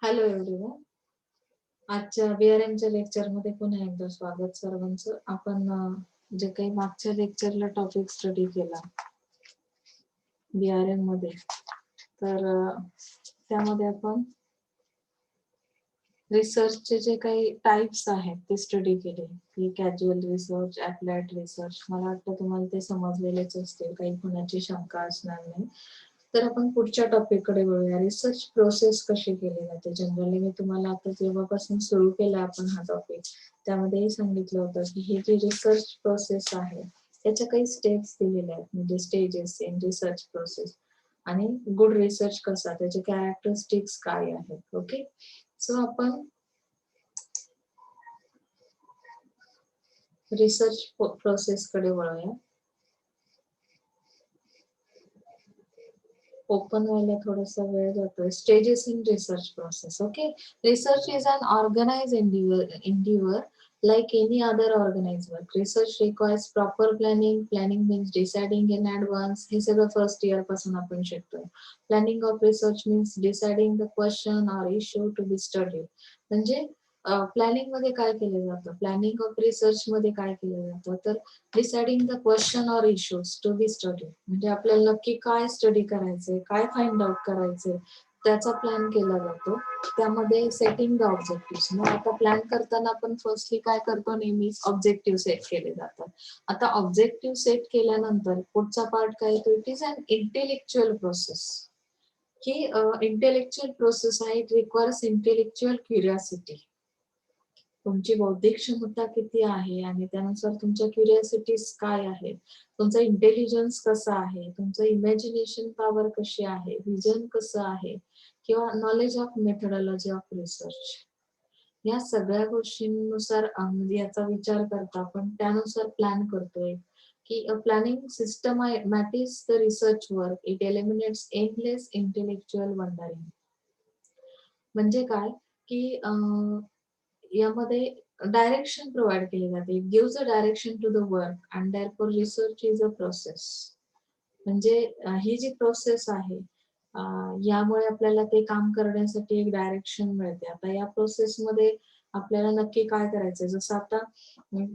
Hello everyone. आजच्या बीआरएमच्या लेक्चरमध्ये पुन्हा एकदा स्वागत सर्वांचं. आपण जे काही मागच्या लेक्चरला टॉपिक स्टडी केला बीआरएम मध्ये, तर त्यामध्ये आपण रिसर्चचे जे काही टाइप्स आहेत ते स्टडी केले, की कॅज्युअल रिसर्च, अप्लाइड रिसर्च. मला वाटतं तुम्हाला ते समजलेलेच असतील, काही कुणाची शंका असणार नाही. तर आपण पुढच्या टॉपिक कडे वळूया. रिसर्च प्रोसेस कशी केली जाते. जनरली मी तुम्हाला आता जेव्हापासून सुरू केला आपण हा टॉपिक, त्यामध्येही सांगितलं होतं की हे जे रिसर्च प्रोसेस आहे त्याच्या काही स्टेप्स दिलेल्या आहेत, म्हणजे स्टेजेस इन रिसर्च प्रोसेस, आणि गुड रिसर्च कसा, त्याचे कॅरेक्टरिस्टिक्स काय आहेत. ओके, सो आपण रिसर्च प्रोसेस कडे वळूया. ओपन व्हायला थोडासा वेळ जातोय. Stages in research process. Okay, research is an organized endeavor like any other organized work. Research requires proper planning. Planning means deciding in advance. हे सगळं फर्स्ट इयर पासून आपण शिकतोय. Planning of research means deciding the question or issue to be studied. म्हणजे planning मध्ये काय केलं जातं, प्लॅनिंग ऑफ रिसर्च मध्ये काय केलं जातं, तर deciding the question or issues to be study. म्हणजे आपल्याला नक्की काय स्टडी करायचंय, काय फाइंड आउट करायचंय, त्याचा प्लॅन केला जातो. त्यामध्ये सेटिंग द ऑब्जेक्टिव्ह. मग आता प्लॅन करताना आपण फर्स्टली काय करतो, नेहमीच ऑब्जेक्टिव्ह सेट केले जातात. आता ऑब्जेक्टिव्ह सेट केल्यानंतर पुढचा पार्ट काय येतो, it is an intellectual process. ही इंटेलेक्च्युअल प्रोसेस आहे. It requires intellectual curiosity. तुमची बौद्धिक क्षमता किती आहे आणि त्यानुसार तुमच्या क्युरिओसिटीज काय आहेत, तुमचा इंटेलिजन्स कसा आहे, तुमचं इमॅजिनेशन पॉवर कशी आहे, विजन कसं आहे, किंवा knowledge of methodology of research. या सगळ्या गोष्टींनुसार म्हणजे याचा विचार करता आपण त्यानुसार प्लॅन करतोय की planning systematics the research work. It eliminates endless intellectual wandering. म्हणजे काय की यामध्ये डायरेक्शन प्रोव्हाइड केली जाते. It gives a direction to the work and therefore research is a process. म्हणजे ही जी प्रोसेस आहे, यामुळे आपल्याला ते काम करण्यासाठी एक डायरेक्शन मिळते. आता या प्रोसेसमध्ये आपल्याला नक्की काय करायचंय, जसं आता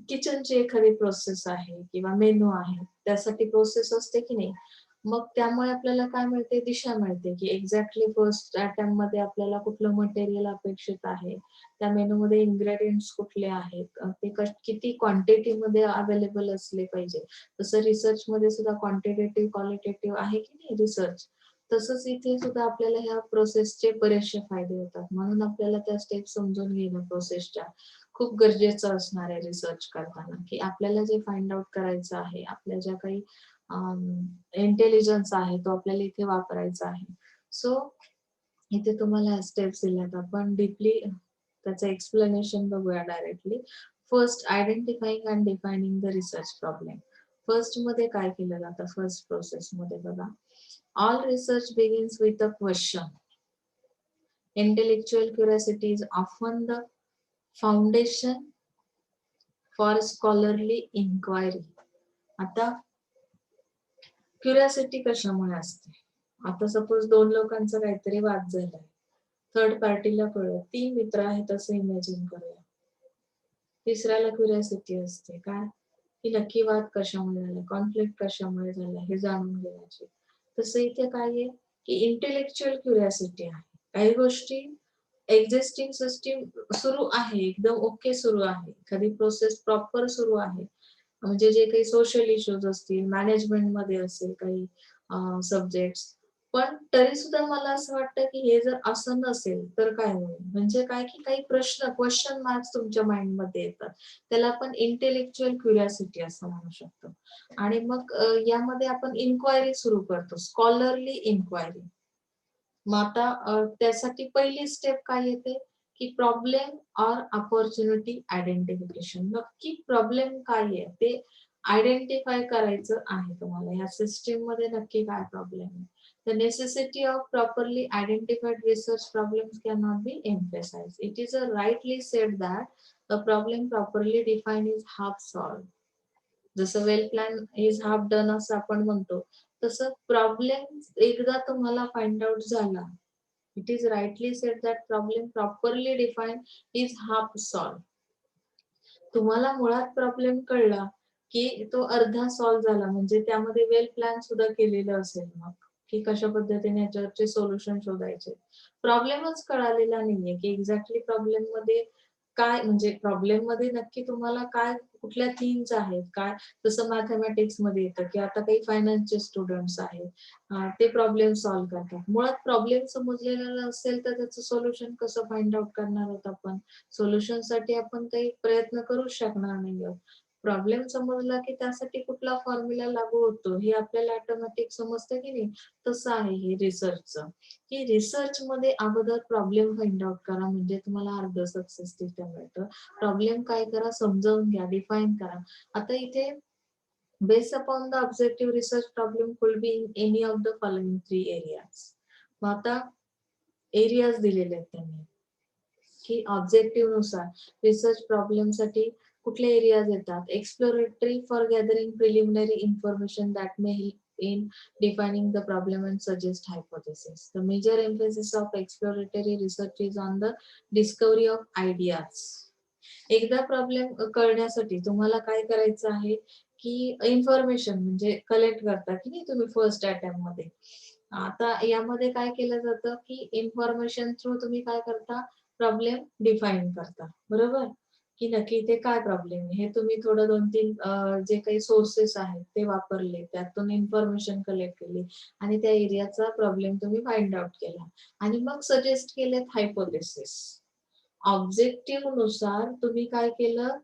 किचनची एखादी प्रोसेस आहे किंवा मेनू आहे, त्यासाठी प्रोसेस असते की नाही. मग त्यामुळे आपल्याला काय मिळते, दिशा मिळते की एक्झॅक्टली फर्स्ट अटेम्प्ट मध्ये आपल्याला कुठलं मटेरियल अपेक्षित आहे, त्या मेनू मध्ये इन्ग्रेडियंट्स कुठले आहेत, ते किती क्वांटिटी मध्ये अवेलेबल असले पाहिजे. तसं रिसर्च मध्ये सुद्धा क्वांटिटेटिव्ह क्वालिटेटिव्ह आहे की नाही रिसर्च, तसंच इथे सुद्धा आपल्याला ह्या प्रोसेसचे बरेचसे फायदे होतात. म्हणून आपल्याला त्या स्टेप समजून घेणं प्रोसेसच्या खूप गरजेचं असणार आहे रिसर्च करताना, की आपल्याला जे फाइंड आउट करायचं आहे, आपल्या ज्या काही इंटेलिजन्स आहे तो आपल्याला इथे वापरायचा आहे. सो इथे तुम्हाला स्टेप्स दिल्यात. आपण डीपली त्याचं एक्सप्लेनेशन बघूया directly. First, identifying and defining the research problem. First मध्ये काय केलं जातं, फर्स्ट प्रोसेस मध्ये बघा, all research begins with a question. Intellectual curiosity is often the foundation for scholarly inquiry. आता क्युरिओसिटी कशामुळे असते, आता सपोज दोन लोकांचा काहीतरी वाद झालाय, थर्ड पार्टीला कळलं, 3 मित्र आहेत असं इमॅजिन करूया. तिसऱ्याला क्युरिओसिटी असते काय, की नक्की वाद कशामुळे झाला, कॉन्फ्लिक्ट कशामुळे झाला हे जाणून घेण्याची. तसं इथे काय आहे की इंटेलेक्च्युअल क्युरिओसिटी आहे. काही गोष्टी एक्झिस्टिंग सिस्टीम सुरू आहे, एकदम ओके सुरू आहे, एखादी प्रोसेस प्रॉपर सुरू आहे, म्हणजे जे काही सोशल इश्यूज असतील, मॅनेजमेंट मध्ये असेल काही सब्जेक्ट्स, पण तरी सुद्धा मला असं वाटतं की हे जर असं नसेल तर काय होईल. म्हणजे काय की काही प्रश्न, क्वेश्चन मार्क्स तुमच्या माइंड मध्ये येतात, त्याला आपण इंटेलेक्च्युअल क्युरिओसिटी असं म्हणू शकतो. आणि मग यामध्ये आपण इन्क्वायरी सुरू करतो, स्कॉलरली इन्क्वायरी. मग आता त्यासाठी पहिली स्टेप काय येते की प्रॉब्लेम ऑर अपॉर्च्युनिटी आयडेंटिफिकेशन. नक्की प्रॉब्लेम काय आहे ते आयडेंटिफाय करायचं आहे तुम्हाला, या सिस्टीम मध्ये नक्की काय प्रॉब्लेम आहे. The necessity of properly identified research problems cannot be emphasized. It is a rightly said that a problem properly defined is half solved. जसं वेल प्लॅन इज हाफ डन असं आपण म्हणतो, तसं प्रॉब्लेम एकदा तुम्हाला फाइंड आउट झाला It is rightly said that problem properly defined is half solved. तुम्हाला मुळात प्रॉब्लेम कळला की तो अर्धा सॉल्व्ह झाला, म्हणजे त्यामध्ये वेल प्लॅन सुद्धा केलेलं असेल मग, की कशा पद्धतीने याच्यावरचे सोल्युशन शोधायचे. प्रॉब्लेमच कळालेला नाहीये की एक्झॅक्टली प्रॉब्लेम मध्ये काय, म्हणजे प्रॉब्लेम मध्ये नक्की तुम्हाला काय, कुठल्या थीम्स आहेत काय. जसं मॅथमॅटिक्स मध्ये येतं की आता काही फायनान्सचे स्टुडंट्स आहेत, ते प्रॉब्लेम सॉल्व्ह करतात. मुळात प्रॉब्लेम समजलेला नसेल तर त्याचं सोल्युशन कसं फाइंड आउट करणार आहोत आपण. सोल्युशन साठी आपण काही प्रयत्न करूच शकणार नाही आहोत. प्रॉब्लेम समजला की त्यासाठी कुठला फॉर्म्युला लागू होतो हे आपल्याला ऑटोमॅटिक समजतं की नाही. तसं आहे हे रिसर्चचं, की रिसर्च मध्ये अगोदर प्रॉब्लेम फाइंड आउट करा, म्हणजे तुम्हाला अर्ध सक्सेस तिथे मिळतं. प्रॉब्लेम काय करा, समजावून घ्या, डिफाईन करा. आता इथे based upon the objective research problem could be in any of the following three areas. मग आता एरियाज दिलेले आहेत त्यांनी, की ऑब्जेक्टिव्ह नुसार रिसर्च प्रॉब्लेम साठी कुठले एरियाज येतात. Exploratory for gathering preliminary information that may help in defining the problem and suggest hypothesis. The major emphasis of exploratory research is on the discovery of ideas. एकदा problem कळण्यासाठी तुम्हाला काय करायचं आहे, की इन्फॉर्मेशन म्हणजे कलेक्ट करता की नाही तुम्ही फर्स्ट अटेम्प्ट मध्ये. आता यामध्ये काय केलं जातं, की इन्फॉर्मेशन थ्रू तुम्ही काय करता, प्रॉब्लेम डिफाईन करता, बरोबर. की नक्की इथे काय प्रॉब्लेम आहे हे तुम्ही थोडं 2-3 जे काही सोर्सेस आहेत ते वापरले, त्यातून इन्फॉर्मेशन कलेक्ट केली आणि त्या एरियाचा प्रॉब्लेम तुम्ही फाइंड आउट केला आणि मग सजेस्ट केलेत हायपोथेसिस. ऑब्जेक्टिव्ह नुसार तुम्ही काय केलं,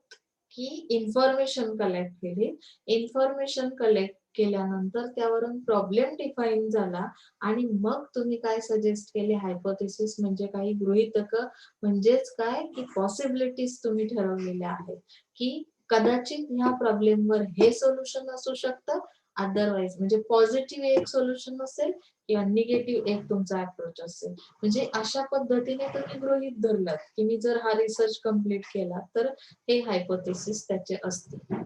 की इन्फॉर्मेशन कलेक्ट केली. इन्फॉर्मेशन कलेक्ट केल्यानंतर त्यावरून प्रॉब्लेम डिफाईन झाला आणि मग तुम्ही काय सजेस्ट केले, हायपोथेसिस म्हणजे काही गृहीतक, म्हणजेच काय, की पॉसिबिलिटीज तुम्ही ठरवलेल्या आहेत, की कदाचित ह्या प्रॉब्लेमवर हे सोल्युशन असू शकतं, अदरवाईज म्हणजे पॉझिटिव्ह एक सोल्युशन असेल किंवा निगेटिव्ह एक तुमचा अप्रोच असेल. म्हणजे अशा पद्धतीने तुम्ही गृहीत धरलात, की मी जर हा रिसर्च कम्प्लीट केला तर हे हायपोथेसिस त्याचे असतील.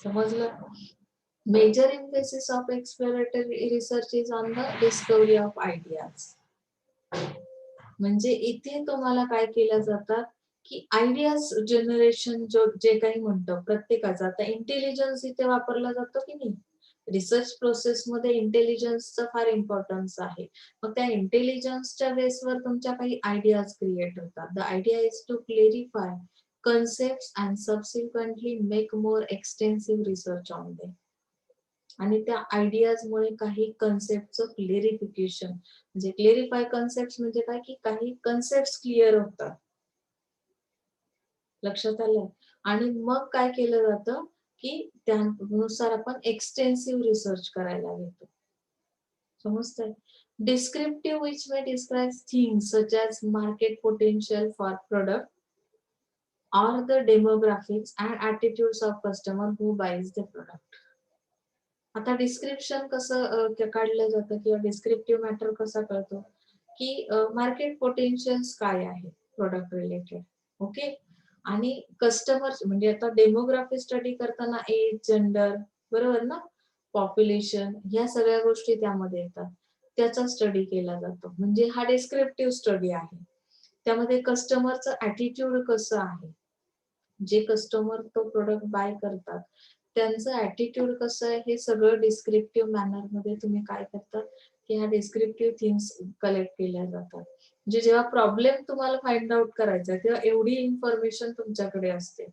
समजलं. Major emphasis of exploratory research is on the discovery of ideas. म्हणजे इथे तुम्हाला काय केलं जातात, की आयडियाज जनरेशन जे काही म्हणतो प्रत्येकाचा, आता इंटेलिजन्स इथे वापरला जातो की नाही. रिसर्च प्रोसेस मध्ये इंटेलिजन्सचा फार इम्पॉर्टन्स आहे. मग त्या इंटेलिजन्सच्या बेसवर तुमच्या काही आयडियाज क्रिएट होतात. The idea is to clarify concept and subsequently make more extensive research on them. आणि त्या आयडियाजमुळे काही कन्सेप्टचं क्लेरिफिकेशन, म्हणजे क्लेरिफाय कन्सेप्ट म्हणजे काय, की काही कन्सेप्ट क्लिअर होतात. लक्षात आलं. आणि मग काय केलं जातं, की त्यानुसार आपण एक्सटेन्सिव्ह रिसर्च करायला घेतो. समजतंय. Descriptive which may describe things such as market potential for product or the demographics and attitudes of customer who buys the product. आता डिस्क्रिप्शन कसं काढलं जातं किंवा डिस्क्रिप्टिव्ह मॅटर कसा कळतो, की मार्केट पोटेन्शियल्स काय आहे प्रोडक्ट रिलेटेड. ओके. आणि कस्टमर्स म्हणजे आता डेमोग्राफी स्टडी करताना एज, जेंडर, बरोबर ना, पॉप्युलेशन, ह्या सगळ्या गोष्टी त्यामध्ये येतात. त्याचा स्टडी केला जातो, म्हणजे हा डिस्क्रिप्टिव्ह स्टडी आहे. त्यामध्ये कस्टमरचं ऍटिट्यूड कसं आहे, जे कस्टमर तो प्रोडक्ट बाय करतात त्यांचं ऍटिट्यूड कसं आहे, हे सगळं डिस्क्रिप्टिव्ह मॅनर मध्ये तुम्ही काय करतात, की ह्या डिस्क्रिप्टिव्ह थिंग्स कलेक्ट केल्या जातात. म्हणजे जेव्हा प्रॉब्लेम तुम्हाला फाइंड आउट करायचा तेव्हा एवढी इन्फॉर्मेशन तुमच्याकडे असते.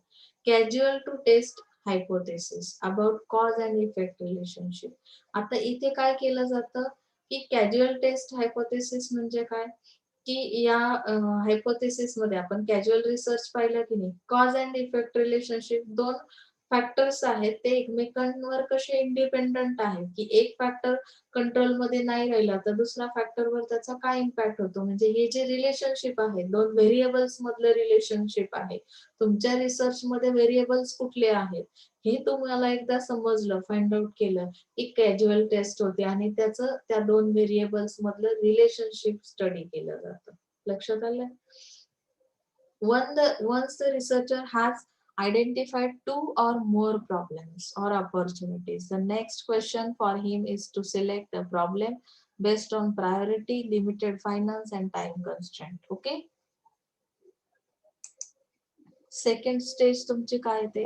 Casual to test hypothesis about cause and effect relationship. आता इथे काय केलं जातं, की कॅज्युअल टेस्ट हायपोथेसिस म्हणजे काय, की या हायपोथेसिस मध्ये आपण कॅज्युअल रिसर्च पाहिलं की नाही, कॉज अँड इफेक्ट रिलेशनशिप दोन फॅक्टर्स आहेत, ते एकमेकांवर कसे इंडिपेंडंट आहेत, की एक फॅक्टर कंट्रोलमध्ये नाही राहिला तर दुसऱ्या फॅक्टरवर त्याचा काय इम्पॅक्ट होतो. म्हणजे हे जे रिलेशनशिप आहे, दोन व्हेरिएबल्स मधलं रिलेशनशिप आहे. तुमच्या रिसर्च मध्ये व्हेरिएबल्स कुठले आहेत हे तुम्हाला एकदा समजलं, फाइंड आउट केलं, एक कॅज्युअल टेस्ट होते आणि त्याचं त्या दोन व्हेरिएबल्स मधलं रिलेशनशिप स्टडी केलं जातं. लक्षात आलं. Once the researcher has identified two or more problems or opportunities, the next question for him is to select the problem based on priority, limited finance and time constraint. Okay. Second stage तुमची काय ते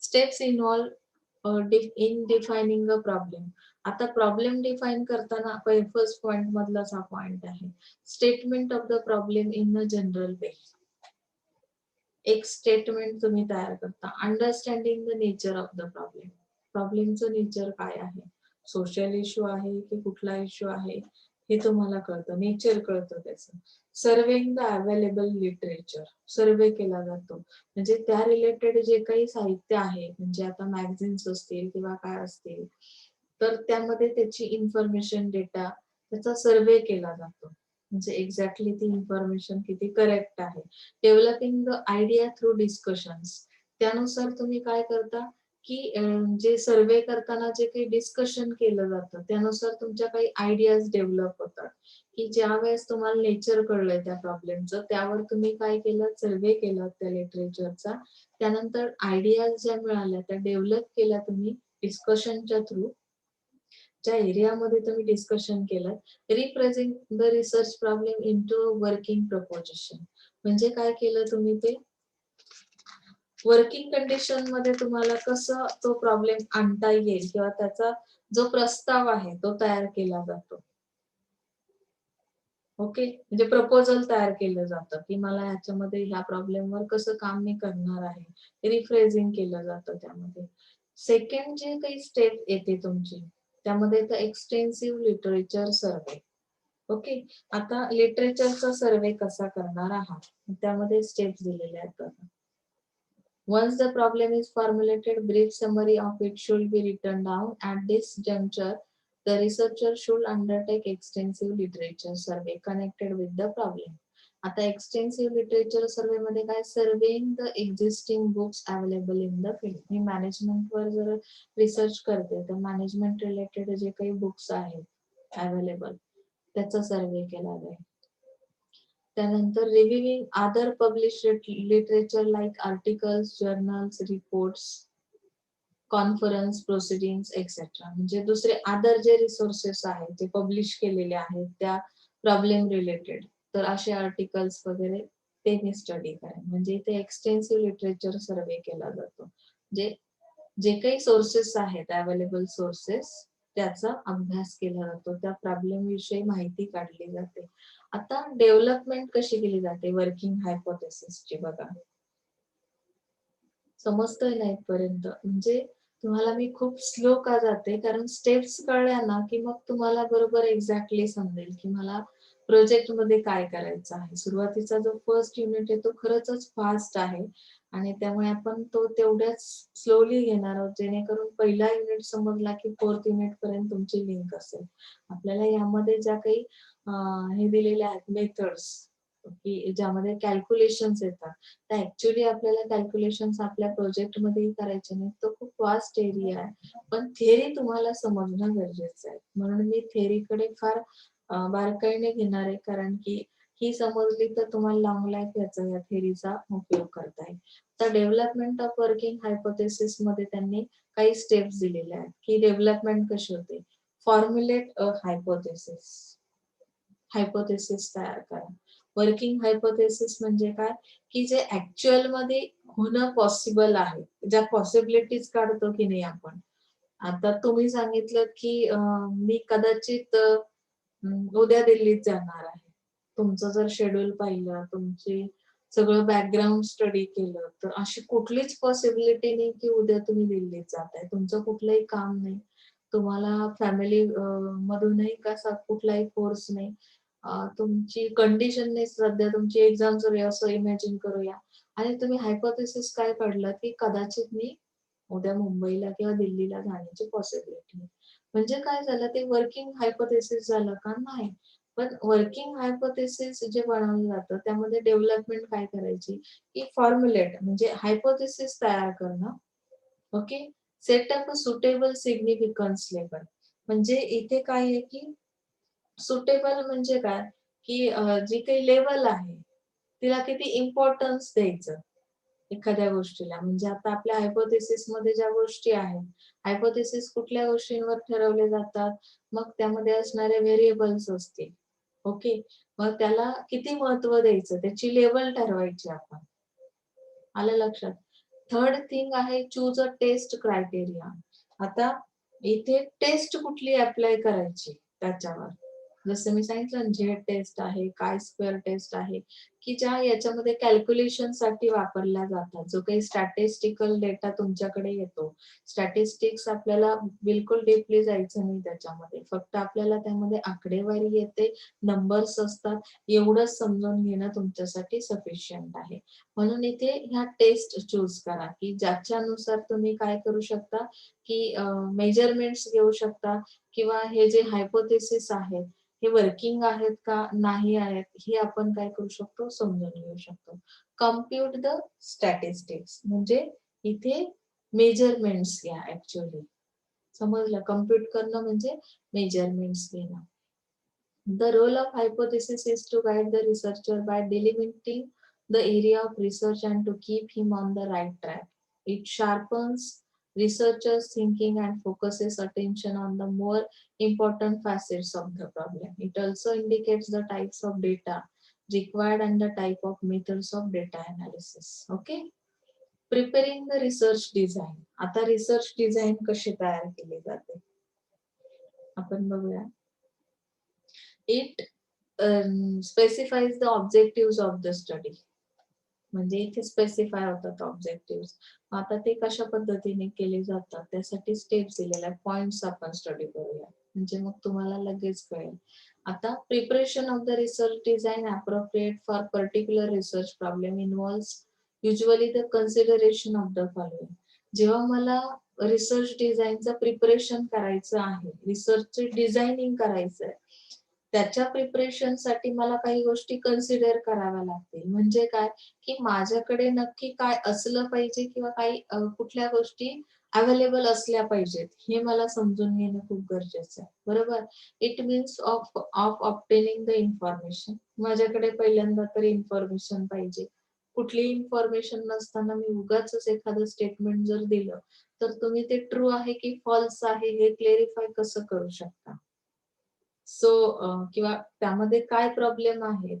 steps involved in defining a problem. आता problem define करताना first point मधलाच हा point आहे. Statement of the problem in a general way. एक statement तुम्ही तयार करता. Understanding the nature of the problem. प्रॉब्लेमचं नेचर काय आहे, सोशल इश्यू आहे की कुठला इश्यू आहे हे तुम्हाला कळतं, नेचर कळतं त्याचं. Surveying the available literature. Survey केला जातो म्हणजे त्या रिलेटेड जे काही साहित्य आहे, म्हणजे आता मॅगझिन्स असतील किंवा काय असतील, तर त्यामध्ये त्याची इन्फॉर्मेशन डेटा त्याचा सर्वे केला जातो. म्हणजे एक्झॅक्टली ती इन्फॉर्मेशन किती करेक्ट आहे. Developing the idea through discussions. त्यानुसार तुम्ही काय करता की जे सर्वे करताना जे काही डिस्कशन केलं जातं त्यानुसार तुमच्या काही आयडियाज डेव्हलप होतात, की ज्या वेळेस तुम्हाला नेचर कळलंय त्या प्रॉब्लेमचं त्यावर तुम्ही काय केलं, सर्वे केलं त्या लिटरेचरचा. त्यानंतर आयडियाज ज्या मिळाल्या त्या डेव्हलप केल्या तुम्ही डिस्कशनच्या थ्रू. ज्या एरियामध्ये तुम्ही डिस्कशन केलं, represent the research problem into working preposition. म्हणजे काय केलं तुम्ही ते वर्किंग कंडिशन मध्ये तुम्हाला कसं तो प्रॉब्लेम आणता येईल किंवा त्याचा जो प्रस्ताव आहे तो तयार केला जातो. ओके, म्हणजे प्रपोजल तयार केलं जातं की मला ह्याच्यामध्ये ह्या प्रॉब्लेमवर कसं काम मी करणार आहे, रिफ्रेझिंग केलं जातं त्यामध्ये. सेकंड जे काही स्टेप येते तुमची त्यामध्ये येतं एक्सटेन्सिव्ह लिटरेचर सर्वे. ओके, आता लिटरेचरचा सर्वे कसा करणार आहात त्यामध्ये स्टेप्स दिलेले आहेत बघा. Once the problem is formulated, brief summary of it should be written down. At this juncture, the researcher should undertake extensive literature survey connected with the problem. आता extensive literature survey मध्ये काय, surveying the existing books available in the field. मी मॅनेजमेंटवर जर research करते तर management related जे काही बुक्स आहेत अवेलेबल त्याचा सर्वे केला जाईल. त्यानंतर reviewing other published literature like articles, journals, reports, conference, proceedings etcetera. म्हणजे दुसरे अदर जे रिसोर्सेस आहेत जे पब्लिश केलेले आहेत त्या प्रॉब्लेम रिलेटेड, तर असे आर्टिकल्स वगैरे ते मी स्टडी करेन. म्हणजे इथे एक्सटेन्सिव्ह लिटरेचर सर्वे केला जातो. म्हणजे जे काही सोर्सेस आहेत अवेलेबल सोर्सेस त्याचा अभ्यास केला जातो, त्या प्रॉब्लेम विषयी माहिती काढली जाते. आता डेव्हलपमेंट कशी केली जाते वर्किंग हायपोथेसिसची बघा. समजतंय ना इथपर्यंत? म्हणजे तुम्हाला मी खूप स्लो का जाते कारण स्टेप्स कळल्या ना की मग तुम्हाला बरोबर एक्झॅक्टली समजेल की मला प्रोजेक्ट मध्ये काय करायचं आहे. सुरुवातीचा जो फर्स्ट युनिट आहे तो खरंच फास्ट आहे आणि त्यामुळे आपण तो तेवढ्याच स्लोली घेणार आहोत जेणेकरून पहिला युनिट समजला की फोर्थ युनिट पर्यंत तुमची लिंक असेल. आपल्याला यामध्ये ज्या काही हे दिलेल्या आहेत मेथड्स की ज्यामध्ये कॅल्क्युलेशन्स येतात, तर ऍक्च्युली आपल्याला कॅल्क्युलेशन्स आपल्या प्रोजेक्ट मध्येही करायचे नाही. तो खूप वास्ट एरिया आहे, पण थेअरी तुम्हाला समजणं गरजेचं आहे. म्हणून मी थेअरीकडे फार बारकाईने घेणार आहे कारण की ही समजली तर तुम्हाला लॉंग लाईफ याचा या थेअरीचा उपयोग करता येईल. तर डेव्हलपमेंट ऑफ वर्किंग हायपोथेसिस मध्ये त्यांनी काही स्टेप्स दिलेल्या आहेत की डेव्हलपमेंट कशी होते. फॉर्म्युलेट अ हायपोथेसिस. हायपोथेसिस तयार करा. वर्किंग हायपोथेसिस म्हणजे काय की जे ऍक्च्युअल मध्ये होणं पॉसिबल आहे, ज्या पॉसिबिलिटीज काढतो की नाही आपण. आता तुम्ही सांगितलं की मी कदाचित उद्या दिल्लीत जाणार आहे. तुमचं जर शेड्यूल पाहिलं, तुमची सगळं बॅकग्राऊंड स्टडी केलं तर अशी कुठलीच पॉसिबिलिटी नाही की उद्या तुम्ही दिल्लीत जाताय. तुमचं कुठलंही काम नाही, तुम्हाला फॅमिली मधूनही कसा कुठलाही फोर्स नाही, तुमची कंडिशन नाही, सध्या तुमची एक्झाम सुरू आहे असं इमॅजिन करूया आणि तुम्ही हायपोथेसिस काय काढलं की कदाचित मी उद्या मुंबईला किंवा दिल्लीला जाण्याची पॉसिबिलिटी. म्हणजे काय झालं, ते वर्किंग हायपोथेसिस झालं का नाही. पण वर्किंग हायपोथेसिस जे बनवलं जातं त्यामध्ये डेव्हलपमेंट काय करायची की फॉर्म्युलेट म्हणजे हायपोथेसिस तयार करणं. Okay, setup a suitable significance level. म्हणजे इथे काय आहे की सुटेबल म्हणजे काय की जी काही लेवल आहे तिला किती इम्पॉर्टन्स द्यायचं. एखाद्या गोष्टीला. म्हणजे आता आपल्या हायपोथेसिस मध्ये ज्या गोष्टी आहेत, हायपोथेसिस कुठल्या गोष्टींवर ठरवले जातात, मग त्यामध्ये असणारे व्हेरिएबल्स असतील. ओके. मग त्याला किती महत्व द्यायचं, त्याची लेवल ठरवायची आपण. आलं लक्षात? थर्ड थिंग आहे चूज अ टेस्ट क्रायटेरिया. आता इथे टेस्ट कुठली अप्लाय करायची त्याच्यावर. जसं मी सांगितलं ना, झेड टेस्ट आहे, काय स्क्वेअर टेस्ट आहे, की ज्या याच्यामध्ये कॅल्क्युलेशन साठी वापरल्या जातात. जो काही स्टॅटिस्टिकल डेटा तुमच्याकडे येतो. स्टॅटिस्टिक्स आपल्याला बिलकुल डीपली जायचं नाही त्याच्यामध्ये. फक्त आपल्याला त्यामध्ये आकडेवारी येते, नंबर्स असतात, एवढंच समजून घेणं तुमच्यासाठी सफिशियंट आहे. म्हणून इथे ह्या टेस्ट चूज करा, की ज्याच्यानुसार तुम्ही काय करू शकता, की मेजरमेंट्स घेऊ शकता किंवा हे जे हायपोथेसिस आहे, हे वर्किंग आहेत का नाही आहेत, हे आपण काय करू शकतो, समजून घेऊ शकतो. कम्प्युट द स्टॅटिस्टिक्स म्हणजे इथे मेजरमेंट्स घ्या ऍक्च्युअली. समजलं? कम्प्युट करणं म्हणजे मेजरमेंट्स घेणं. The role of hypothesis is to guide the researcher by delimiting the area of research and to keep him on the right track. It sharpens researchers' thinking and focuses attention on the more important facets of the problem. It also indicates the types of data required and the type of methods of data analysis. Okay. Preparing the research design. आता research design कशी तयार केली जाते आपण बघूया. It specifies the objectives of the study. म्हणजे इथे specify होतात ऑब्जेक्टिव्ह. आता ते कशा पद्धतीने केले जातात त्यासाठी स्टेप्स दिलेल्या पॉइंट्स आपण स्टडी करूया, म्हणजे मग तुम्हाला लगेच कळेल. आता preparation of the research design appropriate for particular research problem involves usually the consideration of the following. जेव्हा मला रिसर्च डिझाईनचं प्रिपरेशन करायचं आहे, रिसर्चचे डिझायनिंग करायचं आहे, त्याच्या प्रिपरेशनसाठी मला काही गोष्टी कन्सिडर कराव्या लागतील. म्हणजे काय, की माझ्याकडे नक्की काय असलं पाहिजे किंवा काही कुठल्या गोष्टी अवेलेबल असल्या पाहिजेत, हे मला समजून घेणं खूप गरजेचं आहे. बरोबर? It means of of obtaining the information. माझ्याकडे पहिल्यांदा तरी इन्फॉर्मेशन पाहिजे. कुठलीही इन्फॉर्मेशन नसताना मी उगाचच एखादं स्टेटमेंट जर दिलं, तर तुम्ही ते ट्रू आहे की फॉल्स आहे हे क्लेरिफाय कसं करू शकता? सो किंवा त्यामध्ये काय प्रॉब्लेम आहेत,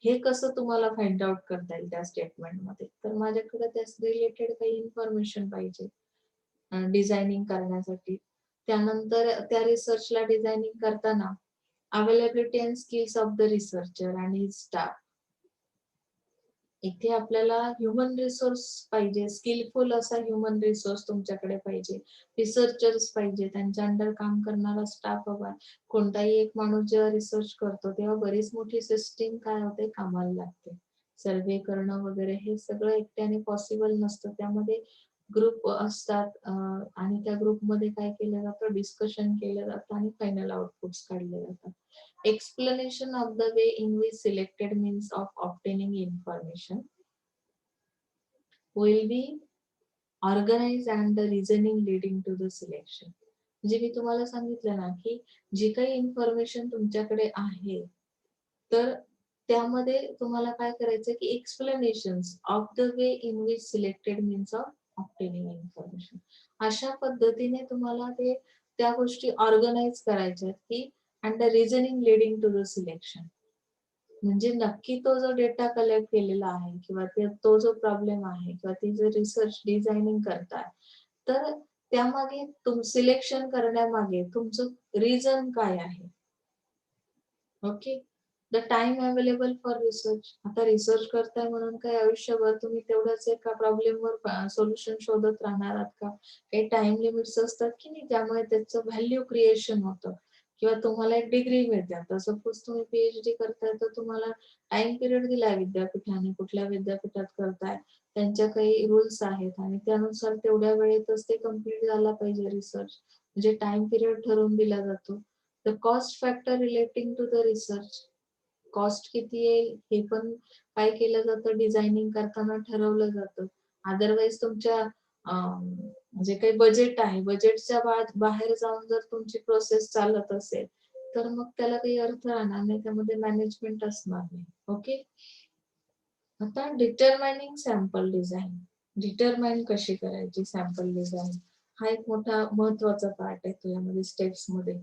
हे कसं तुम्हाला फाइंड आउट करता येईल त्या स्टेटमेंटमध्ये. तर माझ्याकडे त्याच रिलेटेड काही इन्फॉर्मेशन पाहिजे डिझायनिंग करण्यासाठी. त्यानंतर त्या रिसर्चला डिझायनिंग करताना availability and skills of the researcher आणि हिज स्टाफ. इथे आपल्याला ह्युमन रिसोर्स पाहिजे, स्किलफुल असा ह्युमन रिसोर्स तुमच्याकडे पाहिजे, रिसर्चर्स पाहिजे, त्यांच्या अंडर काम करणारा स्टाफ हवा. कोणताही एक माणूस जेव्हा रिसर्च करतो तेव्हा बरीच मोठी सिस्टीम काय होते, कामाला लागते. सर्वे करणं वगैरे हे सगळं एकट्याने पॉसिबल नसतं. त्यामध्ये ग्रुप असतात आणि त्या ग्रुपमध्ये काय केलं जातं, डिस्कशन केलं जातं आणि फायनल आउटपुट्स काढले जातात. Explanation of the way in which selected means of obtaining information will be organized and the reasoning leading to the selection. म्हणजे मी तुम्हाला सांगितलं ना, की जी काही इन्फॉर्मेशन तुमच्याकडे आहे, तर त्यामध्ये तुम्हाला काय करायचं, की explanations of the way in which selected means of obtaining information. अशा पद्धतीने तुम्हाला ते त्या गोष्टी ऑर्गनाइज करायच्या आहेत, की and the reasoning leading to the selection. म्हणजे नक्की तो जो डेटा कलेक्ट केलेला आहे किंवा तो जो प्रॉब्लेम आहे किंवा ती जे रिसर्च डिझायनिंग करताय, तर त्यामागे सिलेक्शन करण्यामागे तुमचं रिझन काय आहे. Okay. The time available for research. आता रिसर्च करताय म्हणून काय आयुष्यभर तुम्ही तेवढ्याच एका प्रॉब्लेमवर सोल्युशन शोधत राहणार आहात का? काही टाइम लिमिट्स असतात की नाही, त्यामुळे त्याचं व्हॅल्यू क्रिएशन होतं किंवा तुम्हाला एक डिग्री मिळते. आता सपोज तुम्ही पीएचडी करताय, तर तुम्हाला टाइम पिरियड दिलाय विद्यापीठाने, कुठल्या विद्यापीठात करताय, त्यांच्या काही रूल्स आहेत आणि त्यानुसार तेवढ्या वेळेतच ते कम्प्लीट झाला पाहिजे रिसर्च. म्हणजे टाइम पिरियड ठरवून दिला जातो. The cost factor relating to the research. Cost किती येईल हे पण काय केलं जातं, डिझायनिंग करताना ठरवलं जातं. अदरवाईज तुमच्या जे काही बजेट आहे, बजेटच्या बाहेर जाऊन जर तुमची प्रोसेस चालत असेल, तर मग त्याला काही अर्थ राहणार नाही, त्यामध्ये मॅनेजमेंट असणार नाही. ओके. आता डिटरमाइनिंग सॅम्पल डिझाईन. डिटरमाइन कशी करायची सॅम्पल डिझाईन, हा एक मोठा महत्वाचा पार्ट आहे यामध्ये स्टेप्समध्ये.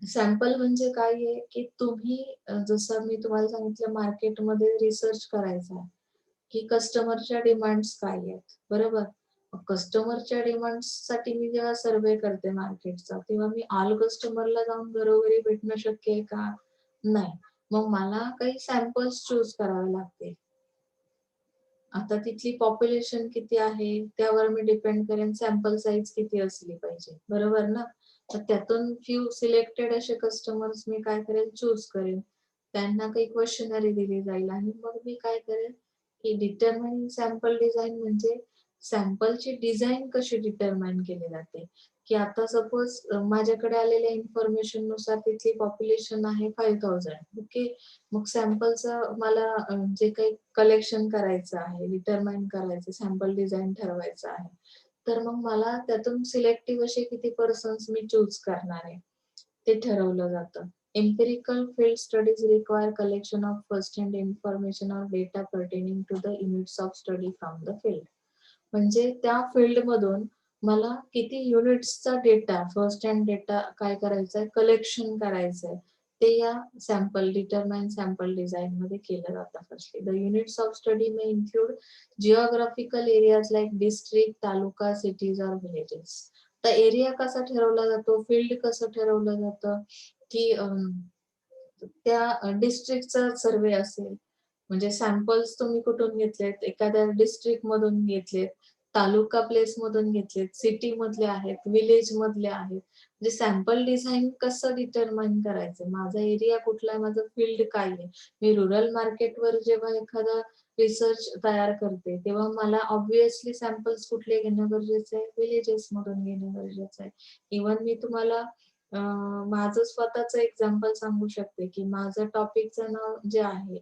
सॅम्पल म्हणजे काय आहे, की तुम्ही जसं मी तुम्हाला सांगितलं मार्केटमध्ये रिसर्च करायचा आहे, की कस्टमरच्या डिमांड्स काय आहेत, बरोबर? कस्टमरच्या डिमांड्ससाठी मी जेव्हा सर्व्हे करते मार्केटचा, तेव्हा मी ऑल कस्टमरला जाऊन घरोघरी भेटणं शक्य आहे का? नाही. मग मला काही सॅम्पल्स चूज करावे लागतील. आता तिथली पॉप्युलेशन किती आहे, त्यावर मी डिपेंड करेन सॅम्पल साइज किती असली पाहिजे, बरोबर ना? तर त्यातून फ्यू सिलेक्टेड असे कस्टमर्स मी काय करेल चूज करेन. त्यांना काही क्वेशनरी दिली जाईल आणि मग मी काय करेन, की डिटरमाइन सॅम्पल डिझाइन म्हणजे सॅम्पलची डिझाइन कशी डिटरमाइन केली जाते, की आता सपोज माझ्याकडे आलेल्या इन्फॉर्मेशननुसार तिथली पॉप्युलेशन आहे 5000 ओके. मग सॅम्पलचं मला जे काही कलेक्शन करायचं आहे, डिटरमाइन करायचं, सॅम्पल डिझाइन ठरवायचं आहे. तर मग मला त्यातून सिलेक्टिव्ह असे किती पर्सन्स मी चूज करणार आहे, ते ठरवलं जातं. Empirical field studies require collection of first-hand information or data pertaining to the units of study from the field. म्हणजे त्या फील्डमधून मला किती युनिट्सचा डेटा, फर्स्ट हँड डेटा काय करायचा कलेक्शन करायचंय. ते या सॅम्पल डिटरमाइन सॅम्पल डिझाइनमध्ये केलं जातं firstly. The units of study may include geographical areas like district, taluka, cities और विलेजेस. तर एरिया कसा ठरवला जातो, फील्ड कसं ठरवलं जातं, की त्या डिस्ट्रिक्टचा सर्व्हे असेल, म्हणजे सॅम्पल्स तुम्ही कुठून घेतलेत, एखाद्या डिस्ट्रिक्ट मधून घेतलेत, तालुका प्लेस मधून घेतलेत, सिटी मधले आहेत, विलेज मधले आहेत. म्हणजे सॅम्पल डिझाइन कसं डिटरमाइन करायचं, माझा एरिया कुठला आहे, माझं फील्ड काय आहे. मी रुरल मार्केटवर जेव्हा एखादा रिसर्च तयार करते, तेव्हा मला ऑब्व्हियसली सॅम्पल्स कुठले घेणं गरजेचं आहे, विलेजेस मधून घेणं गरजेचं आहे. इव्हन मी तुम्हाला माझं स्वतःचं एक्झाम्पल सांगू शकते, की माझं टॉपिकचं नाव जे आहे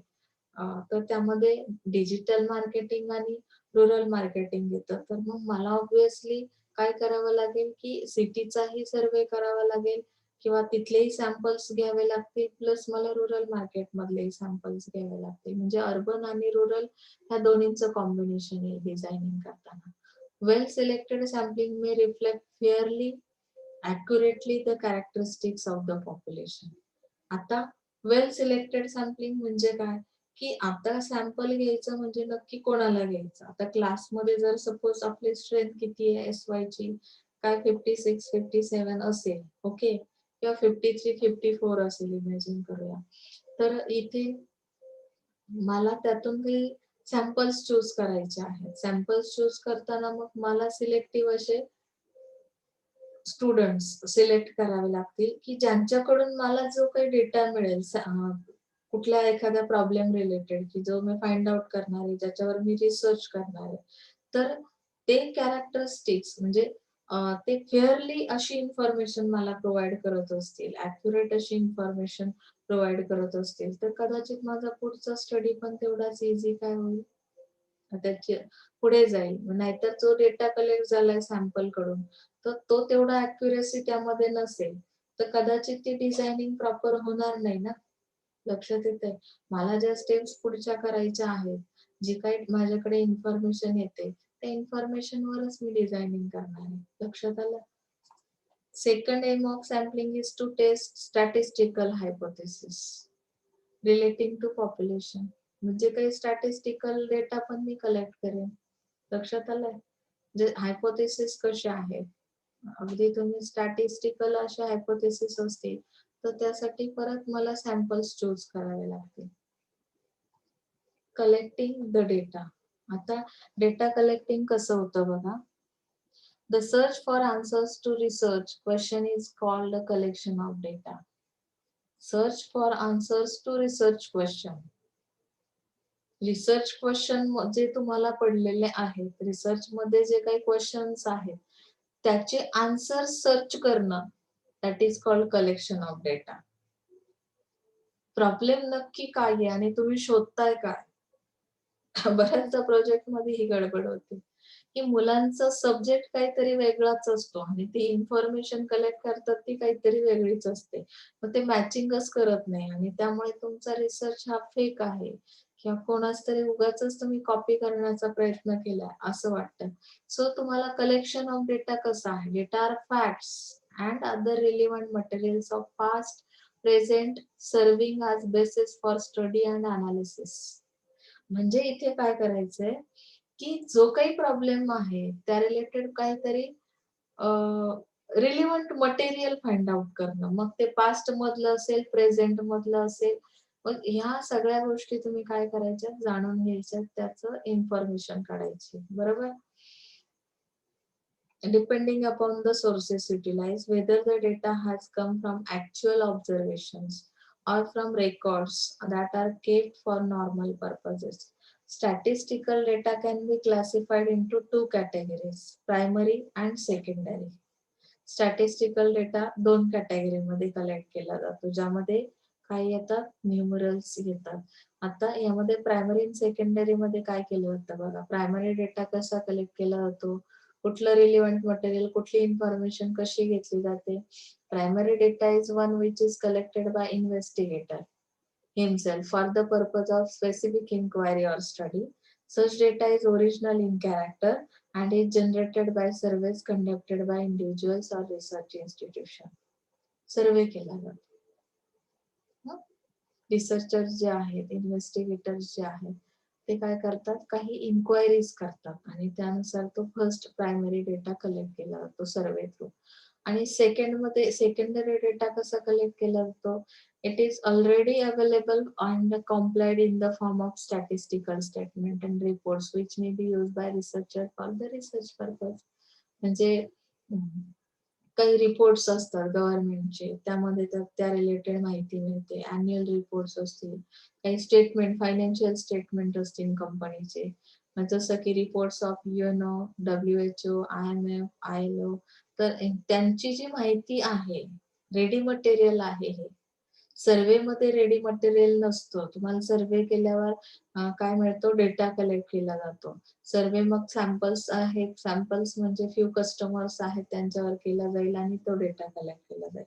तर त्यामध्ये डिजिटल मार्केटिंग आणि रुरल मार्केटिंग येतं. तर मग मला ऑब्व्हियसली काय करावं लागेल, की सिटीचाही सर्व्हे करावा लागेल किंवा तिथलेही सॅम्पल्स घ्यावे लागतील, प्लस मला रुरल मार्केटमधलेही सॅम्पल्स घ्यावे लागतील. म्हणजे अर्बन आणि रुरल ह्या दोन्हींचं कॉम्बिनेशन आहे डिझायनिंग करताना. Well selected sampling may reflect fairly accurately the characteristics of the population. आता वेल सिलेक्टेड सॅम्पलिंग म्हणजे काय, की आता सॅम्पल घ्यायचं म्हणजे नक्की कोणाला घ्यायचं. आता क्लासमध्ये जर सपोज आपली स्ट्रेंथ किती आहे SY ची, काय 56, 57 असेल, ओके, किंवा 53, 54 असेल इमॅजिन करूया. तर इथे मला त्यातून काही सॅम्पल्स चूज करायचे आहेत. सॅम्पल्स चूज करताना मग मला सिलेक्टिव्ह असे स्टुडंट्स सिलेक्ट करावे लागतील, की ज्यांच्याकडून मला जो काही डेटा मिळेल कुठल्या एखाद्या प्रॉब्लेम रिलेटेड, की जो मी फाइंड आउट करणार आहे, ज्याच्यावर मी रिसर्च करणार आहे. तर ते कॅरेक्टरिस्टिक्स म्हणजे ते फेअरली अशी इन्फॉर्मेशन मला प्रोव्हाईड करत असतील, ॲक्युरेट अशी इन्फॉर्मेशन प्रोव्हाईड करत असतील, तर कदाचित माझा पुढचा स्टडी पण तेवढाच ईझी काय होईल, त्याची पुढे जाईल. नाहीतर जो डेटा कलेक्ट झालाय सॅम्पल कडून, तर तो तेवढा ॲक्युरसी त्यामध्ये नसेल, तर कदाचित ती डिझायनिंग प्रॉपर होणार नाही ना. लक्षात येतंय? मला ज्या स्टेप्स पुढच्या करायच्या आहेत, जी काही माझ्याकडे इन्फॉर्मेशन येते, त्या इन्फॉर्मेशनवरच मी डिझायनिंग करणार आहे. लक्षात आलं? Second aim of sampling is to test statistical hypothesis relating to population. म्हणजे काही स्टॅटिस्टिकल डेटा पण मी कलेक्ट करेन. लक्षात आलंय? म्हणजे हायपोथेसिस कशा आहेत? अगदी तुम्ही स्टॅटिस्टिकल अशा हायपोथेसिस असतील, तर त्यासाठी परत मला सॅम्पल्स चूज करावे लागतील. Collecting the data. आता डेटा कलेक्टिंग कसं होतं बघा. The search for answers to research question is called the collection of data. Search for answers to research question. Research question जे तुम्हाला पडलेले आहेत, रिसर्च मध्ये जे काही क्वेश्चन्स आहेत, त्याचे आन्सर सर्च करणं, that is called collection of data. Problem नक्की काय आहे आणि तुम्ही शोधताय काय? बऱ्याचदा प्रोजेक्टमध्ये ही गडबड होते, की मुलांचा सब्जेक्ट काहीतरी वेगळाच असतो आणि ती इन्फॉर्मेशन कलेक्ट करतात ती काहीतरी वेगळीच असते. मग ते मॅचिंगच करत नाही आणि त्यामुळे तुमचा रिसर्च हा फेक आहे किंवा कोणाच तरी उगाचच तुम्ही कॉपी करण्याचा प्रयत्न केलाय असं वाटतं. सो तुम्हाला कलेक्शन ऑफ डेटा कसं आहे? Data are facts and other relevant materials of past, present, serving as basis for study and analysis. म्हणजे इथे काय करायचंय, की जो काही प्रॉब्लेम आहे त्या रिलेटेड काहीतरी रिलेव्हंट मटेरियल फाइंड आउट करणं. मग ते पास्ट मधलं असेल, प्रेझेंट मधलं असेल. मग ह्या सगळ्या गोष्टी तुम्ही काय करायच्या, जाणून घ्यायच्या, त्याचं इन्फॉर्मेशन काढायची. बरोबर? Depending upon the sources utilized, whether the data has come from actual observations or from records that are kept for normal purposes. Statistical data can be classified into two categories, primary and secondary. Statistical data दोन कॅटेगरीमध्ये collect केला जातो, ज्यामध्ये काही येतात, numerals येतात. आता यामध्ये प्रायमरी आणि सेकंडरी मध्ये काय केलं जातं बघा. प्रायमरी डेटा कसा कलेक्ट केला जातो, कुठलं रिलेव्हंट मटेरियल, कुठली इन्फॉर्मेशन कशी घेतली जाते. Primary data is one which is collected by investigator himself for the purpose of specific inquiry or study. Such data is original in character and is generated by surveys conducted by individuals or research institution. सर्वे केला जातो. Researchers जे आहेत, इन्व्हेस्टिगेटर्स जे आहेत, ते काय करतात, काही इन्क्वायरीज करतात आणि त्यानुसार तो फर्स्ट प्रायमरी डेटा कलेक्ट केला जातो सर्वे थ्रू. आणि सेकंडरी डेटा कसा कलेक्ट केला जातो, it is already available and compiled in the form of statistical statement and reports which may be use by researcher for the research purpose. म्हणजे काही reports असतात गव्हर्नमेंटचे, त्यामध्ये त्या रिलेटेड माहिती मिळते. अॅन्युअल रिपोर्ट्स असतील, काही स्टेटमेंट, फायनान्शियल स्टेटमेंट असतील कंपनीचे, जसं की reports of UNO, WHO, IMF, ILO. तर त्यांची जी माहिती आहे, रेडी मटेरियल आहे हे. सर्वे मध्ये रेडी मटेरियल नसतं. तुम्हाला सर्वे केल्यावर काय मिळतो, डेटा कलेक्ट केला जातो. सर्वे मग सॅम्पल्स आहेत, सॅम्पल्स म्हणजे फ्यू कस्टमर्स आहेत त्यांच्यावर केला जाईल आणि तो डेटा कलेक्ट केला जाईल.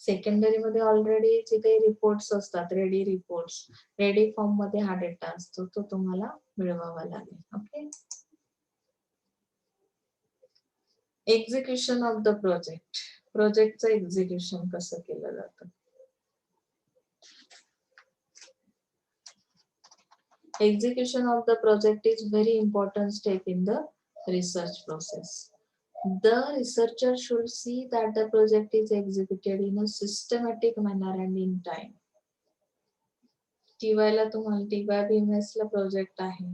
सेकंडरी मध्ये ऑलरेडी जे काही रिपोर्ट्स असतात, रेडी रिपोर्ट्स, रेडी फॉर्म मध्ये हा डेटा असतो, तो तुम्हाला मिळवावा लागेल. Okay. Execution of the project. प्रोजेक्टचं एक्झिक्युशन कसं केलं जातं. Execution of the project is very important step in the research process. The researcher should see that the project is executed in a systematic manner and in time. TY ला तुम्हाला TY BMS ला project आहे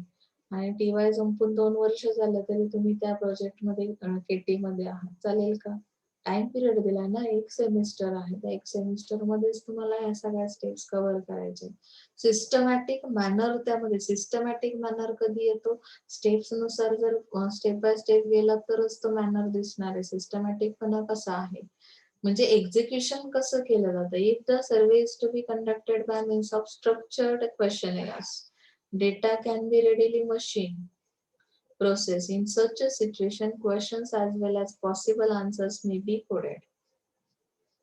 आणि TY संपून 2 वर्ष झालं तरी तुम्ही त्या प्रोजेक्ट मध्ये KT मध्ये आहात, चालेल का? टाइम पिरियड दिला ना, एक सेमिस्टर आहे, त्या एक सेमिस्टर मध्येच तुम्हाला ह्या सगळ्या स्टेप्स कव्हर करायचे. सिस्टमॅटिक मॅनर, त्यामध्ये सिस्टमॅटिक मॅनर कधी येतो, स्टेप्स नुसार जर स्टेप बाय स्टेप गेला तरच तो मॅनर दिसणार आहे. सिस्टमॅटिक पणा कसा आहे, म्हणजे एक्झिक्युशन कसं केलं जातं. If the survey is to be conducted by means of structured questionnaires, data can be readily machine process. In such a situation, questions as well as possible answers may be coded.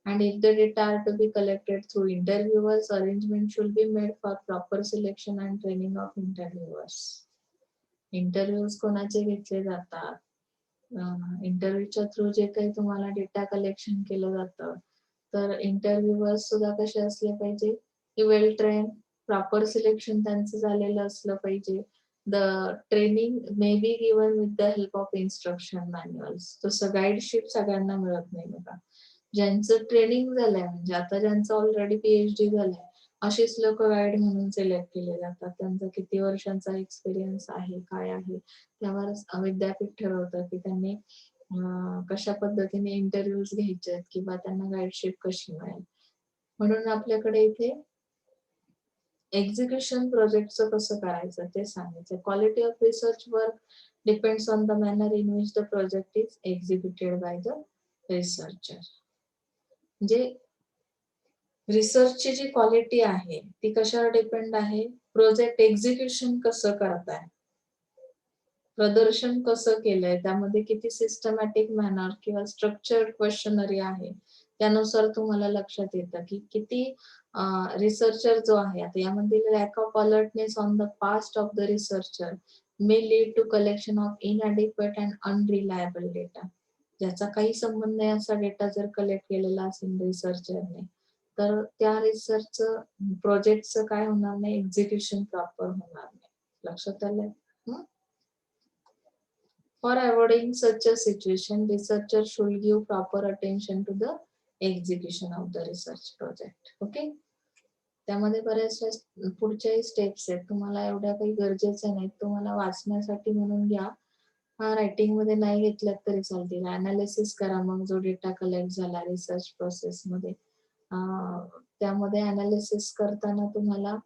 And if the data are to be collected through interviewers, arrangement should be made for proper selection and training of interviewers. Interviews कोणाचे घेतले जातात, इंटरव्ह्यूच्या through जे काही तुम्हाला data collection केलं जातं, तर इंटरव्ह्यूअर्स सुद्धा कसे असले पाहिजे, की वेल ट्रेन, प्रॉपर सिलेक्शन त्यांचं झालेलं असलं पाहिजे. The training may be given with the help of instruction manuals. तसं गाईडशिप सगळ्यांना मिळत नाही बघा. ज्यांचं ट्रेनिंग झालंय, म्हणजे आता ज्यांचं ऑलरेडी PhD झालंय, अशीच लोक गाईड म्हणून सिलेक्ट केले जातात. त्यांचा किती वर्षांचा एक्सपिरियन्स आहे, काय आहे, त्यावर विद्यापीठ ठरवतं की त्यांनी कशा पद्धतीने इंटरव्ह्यूज घ्यायचे आहेत किंवा त्यांना गाईडशिप कशी मिळेल. म्हणून आपल्याकडे इथे एक्झिक्युशन प्रोजेक्टचं कसं करायचं ते सांगायचं. Quality of research work depends on the manner in which the project is executed by the researcher. म्हणजे रिसर्चची जी क्वालिटी आहे ती कशावर डिपेंड आहे, प्रोजेक्ट एक्झिक्युशन कसं करताय, प्रदर्शन कसं केलंय, त्यामध्ये किती सिस्टमॅटिक मॅनर किंवा स्ट्रक्चर्ड क्वेश्चनरी आहे, त्यानुसार तुम्हाला लक्षात येतं की किती रिसर्चर जो आहे, आता यामध्ये lack of alertness on the past of the researcher may lead to collection of inadequate and unreliable data. ज्याचा काही संबंध नाही असा डेटा जर कलेक्ट केलेला असेल रिसर्चरने, तर त्या रिसर्चचं प्रोजेक्टचं काय होणार नाही, एक्झिक्युशन प्रॉपर होणार नाही. लक्षात आलंय? For avoiding such a situation, researchers should give proper attention to the execution of the research project. Okay? त्यामध्ये बऱ्याचशा पुढच्याही स्टेप्स आहेत, तुम्हाला एवढ्या काही गरजेच्या नाहीत, तुम्हाला वाचण्यासाठी म्हणून घ्या. हा रायटिंग मध्ये नाही घेतल्यात तरी चालतील. अनालिसिस करा मग जो डेटा कलेक्ट झाला रिसर्च प्रोसेस मध्ये. त्यामध्ये अनालिसिस करताना तुम्हाला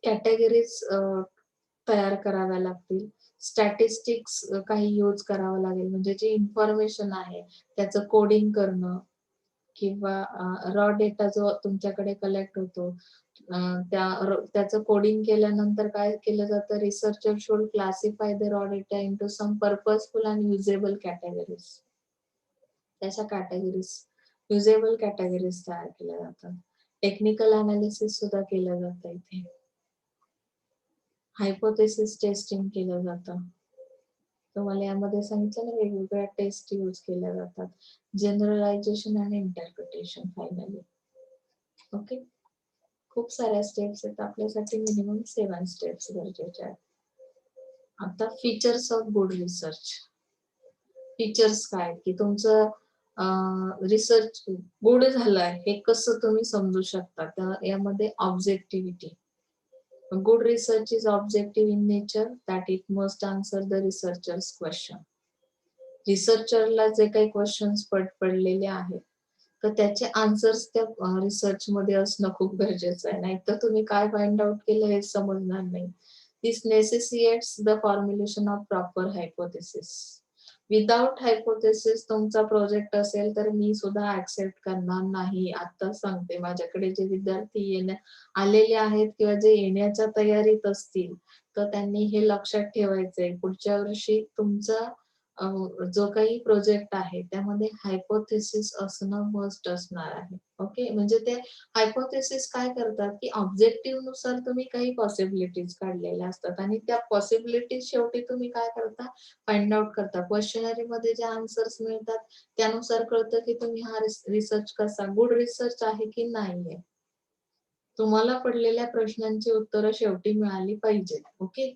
कॅटेगरीज तयार कराव्या लागतील. स्टॅटिस्टिक्स काही यूज करावं लागेल, म्हणजे जे इन्फॉर्मेशन आहे त्याचं कोडिंग करणं किंवा रॉ डेटा जो तुमच्याकडे कलेक्ट होतो त्याचं कोडिंग केल्यानंतर काय केलं जातं, researcher should classify the raw data into some purposeful and usable categories. त्याच्या कॅटेगरीज युजेबल कॅटेगरीज तयार केल्या जातात. टेक्निकल अनालिसिस सुद्धा केलं जातं इथे. हायपोथेसिस टेस्टिंग केलं जातं. तुम्हाला यामध्ये सांगितलं ना, वेगवेगळ्या टेस्ट यूज केल्या जातात. जनरलायझेशन आणि इंटरप्रिटेशन फायनली. ओके, खूप साऱ्या स्टेप्स आहेत आपल्यासाठी, मिनिमम 7 स्टेप्स गरजेच्या आहेत. आता features of good research. Features काय की तुमचं रिसर्च गुड झालंय हे कसं तुम्ही समजू शकता, तर यामध्ये ऑब्जेक्टिव्हिटी. Good research is objective in nature, that it must answer the researcher's question. रिसर्चरला जे काही क्वेश्चन्स पडलेले आहेत तर त्याचे आन्सर्स त्या रिसर्च मध्ये असणं खूप गरजेचं आहे, नाहीतर तुम्ही काय फाइंड आउट केलं हे समजणार नाही. This necessitates the formulation of proper hypothesis. Without hypothesis तुमचा प्रोजेक्ट असेल तर मी सुद्धा ऍक्सेप्ट करणार नाही. आता सांगते, माझ्याकडे जे विद्यार्थी आलेले आहेत किंवा जे येण्याच्या तयारीत असतील तर त्यांनी हे लक्षात ठेवायचंय, पुढच्या वर्षी तुमचा जो काही प्रोजेक्ट आहे त्यामध्ये हायपोथेसिस असणं मस्ट असणार आहे. ओके, म्हणजे ते हायपोथेसिस काय करतात की ऑब्जेक्टिव्ह नुसार तुम्ही काही पॉसिबिलिटीज काढलेल्या असतात आणि त्या पॉसिबिलिटीज शेवटी तुम्ही काय करता, फाइंड आउट करता. क्वेश्चनरी मध्ये जे आन्सर्स मिळतात त्यानुसार कळतं की तुम्ही हा रिसर्च कसा गुड रिसर्च आहे की नाहीये. तुम्हाला पडलेल्या प्रश्नांची उत्तरं शेवटी मिळाली पाहिजेत. ओके,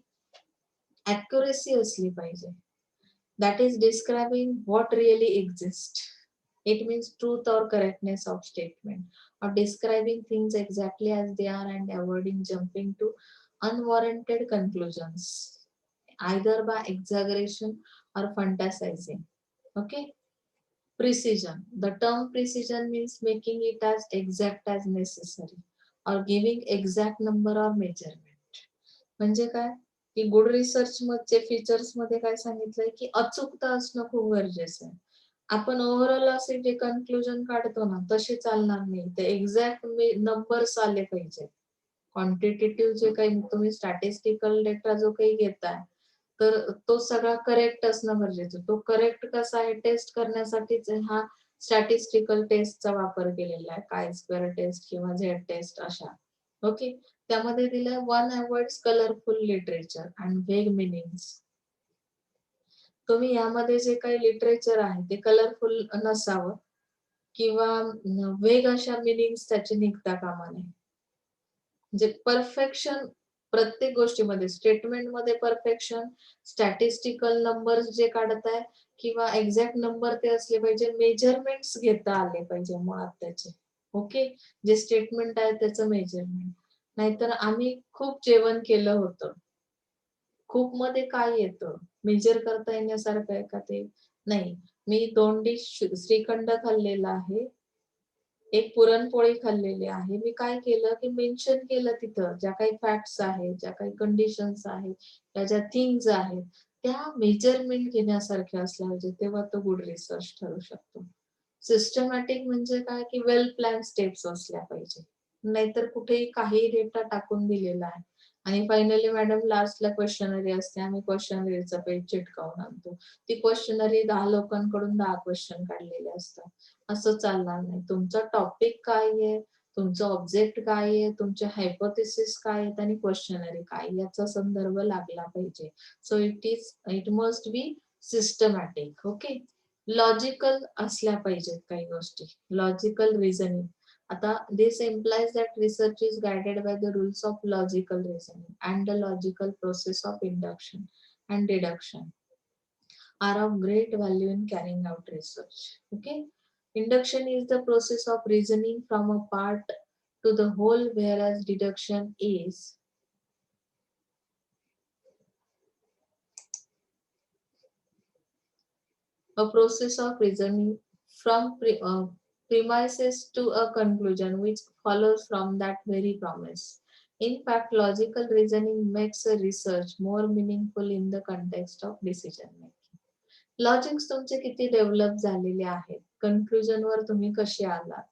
ऍक्युरेसी असली पाहिजे. That is describing what really exists. It means truth or correctness of statement, or describing things exactly as they are and avoiding jumping to unwarranted conclusions, either by exaggeration or fantasizing. Okay? Precision. The term precision means making it as exact as necessary or giving exact number or measurement. म्हणजे काय की good research मध्ये features मध्ये काय सांगितलंय की अचूकता असणं खूप गरजेचं आहे. आपण ओव्हरऑल असे जे कन्क्लुजन काढतो ना तसे चालणार नाही, ते एक्झॅक्ट नंबर्स आले पाहिजे. क्वांटिटेटिव्ह जे काही तुम्ही स्टॅटिस्टिकल डेटा जो काही घेताय तर तो सगळा करेक्ट असणं गरजेचं. तो करेक्ट कसा आहे टेस्ट करण्यासाठीच हा स्टॅटिस्टिकल टेस्टचा वापर केलेला आहे, काय स्क्वेअर टेस्ट किंवा झेड टेस्ट अशा. ओके, त्यामध्ये दिलंय one avoids colourful literature and वेग मिनिंग्स. तुम्ही यामध्ये जे काही लिटरेचर आहे ते कलरफुल नसावं किंवा वेग अशा मिनिंग्स त्याचे निघता कामा नये. म्हणजे परफेक्शन प्रत्येक गोष्टीमध्ये, स्टेटमेंट मध्ये परफेक्शन, स्टॅटिस्टिकल नंबर्स जे काढताय किंवा एक्झॅक्ट नंबर ते असले पाहिजे, मेजरमेंट्स घेता आले पाहिजे मुळात त्याचे. ओके, जे स्टेटमेंट आहे त्याचं मेजरमेंट. नाहीतर आम्ही खूप जेवण केलं होतं, खूप मध्ये काय येतं, मेजर करता येण्यासारखं आहे का ते? नाही. मी 2 डिश श्रीखंड खाल्लेला आहे, एक पुरणपोळी खाल्लेली आहे. मी काय केलं की मेन्शन केलं तिथं ज्या काही फॅक्ट्स आहेत, ज्या काही कंडिशन्स आहेत, त्या ज्या थिंग्स आहेत त्या मेजरमेंट घेण्यासारख्या असल्या पाहिजे, तेव्हा तो गुड रिसर्च ठरू शकतो. सिस्टमॅटिक म्हणजे काय की वेल प्लॅन स्टेप्स असल्या पाहिजे, नाहीतर कुठेही काही डेटा टाकून दिलेला आहे आणि फायनली मॅडम लास्टला क्वेश्चनरी असते, आम्ही क्वेश्चनरीचं पेज चिटकावून आणतो. ती क्वेश्चनरी 10 लोकांकडून 10 क्वेश्चन काढलेले असतात. असं चालणार नाही. तुमचा टॉपिक काय आहे, तुमचं ऑब्जेक्ट काय आहे, तुमचे हायपोथेसिस काय आहेत आणि क्वेश्चनरी काय याचा संदर्भ लागला पाहिजे. So it must be systematic. Okay. Logical असल्या पाहिजेत काही गोष्टी. Logical reasoning. आता this implies that research is guided by the rules of logical reasoning and the logical process of induction and deduction are of great value in carrying out research. Okay. Induction is the process of reasoning from a part to the whole, whereas deduction is a process of reasoning from premises to a conclusion which follows from that very promise. In fact, logical reasoning makes a research more meaningful in the context of decision making. Logics तुमचे किती develop झालेले आहेत, conclusion वर तुम्ही कसे आलात,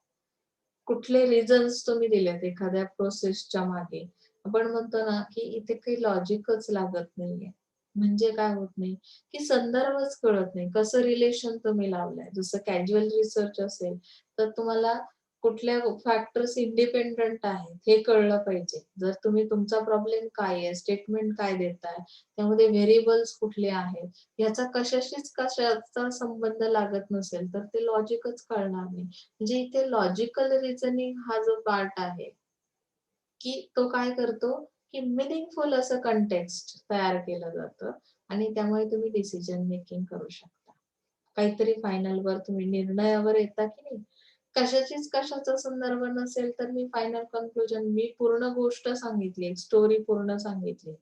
कुठले reasons तुम्ही दिलेत एखाद्या प्रोसेसच्या मागे. आपण म्हणतो ना की इथे काही लॉजिकच लागत नाहीये. म्हणजे काय होत नाही की संदर्भच कळत नाही, कसं रिलेशन तुम्ही लावलंय. जसं कॅज्युअल रिसर्च असेल तर तुम्हाला कुठल्या फॅक्टर्स इंडिपेंडंट आहेत हे कळलं पाहिजे. जर तुम्ही तुमचा प्रॉब्लेम काय आहे, स्टेटमेंट काय देताय, त्यामध्ये व्हेरिएबल्स कुठले आहेत, याचा कशाशीच कशाचा संबंध लागत नसेल तर ते लॉजिकच कळणार नाही. म्हणजे इथे लॉजिकल रिझनिंग हा जो पार्ट आहे की तो काय करतो की मिनिंगफुल असं कंटेक्स्ट तयार केलं जातं आणि त्यामुळे तुम्ही डिसिजन मेकिंग करू शकता. काहीतरी फायनल वर तुम्ही निर्णयावर येता की नाही. कशाचीच कशाचा संदर्भ नसेल तर मी फायनल कन्क्लुजन, मी पूर्ण गोष्ट सांगितली, स्टोरी पूर्ण सांगितली